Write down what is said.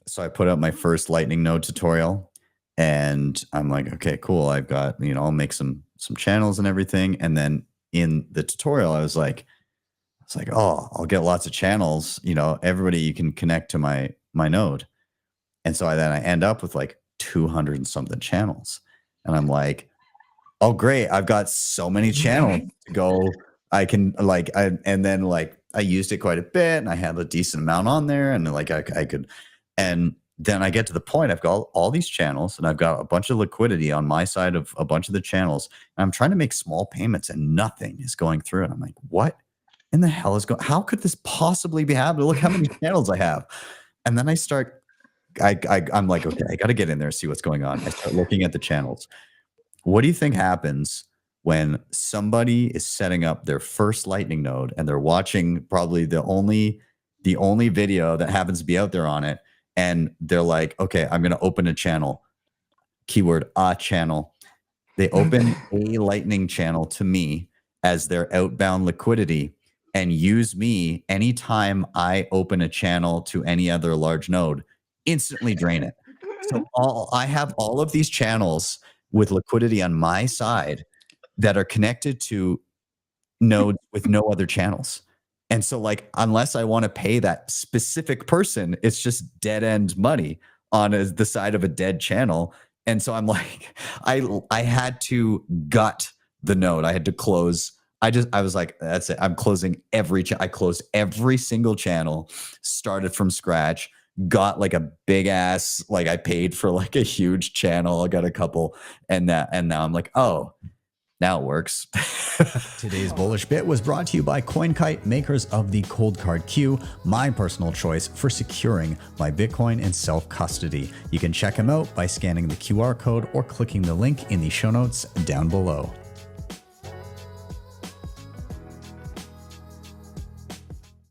so I put up my first Lightning node tutorial, and I'm like, okay, cool. I've got, I'll make some channels and everything. And then in the tutorial, I was like, oh, I'll get lots of channels. Everybody, you can connect to my node. And so I end up with like 200 and something channels, and I'm like, oh great, I've got so many channels to go. I can and then I used it quite a bit, and I had a decent amount on there, and like I could, and then I get to the point, I've got all these channels, and I've got a bunch of liquidity on my side of a bunch of the channels, and I'm trying to make small payments, and nothing is going through. And I'm like, what in the hell is going? How could this possibly be happening? Look how many channels I have. And then I'm like, okay, I got to get in there and see what's going on. I start looking at the channels. What do you think happens when somebody is setting up their first Lightning node and they're watching probably the only video that happens to be out there on it, and they're like, okay, I'm going to open a channel, keyword a channel. They open a Lightning channel to me as their outbound liquidity and use me anytime I open a channel to any other large node, instantly drain it. So I have all of these channels with liquidity on my side that are connected to nodes with no other channels. And so unless I want to pay that specific person, it's just dead end money on the side of a dead channel. And so I'm like, I had to gut the node. I had to close. I was like, that's it. I'm closing I closed every single channel, started from scratch, got like a big ass, I paid for like a huge channel. I got a couple, and now I'm like, oh, now it works. Today's bullish bit was brought to you by CoinKite, makers of the Cold Card Q, my personal choice for securing my Bitcoin in self-custody. You can check them out by scanning the QR code or clicking the link in the show notes down below.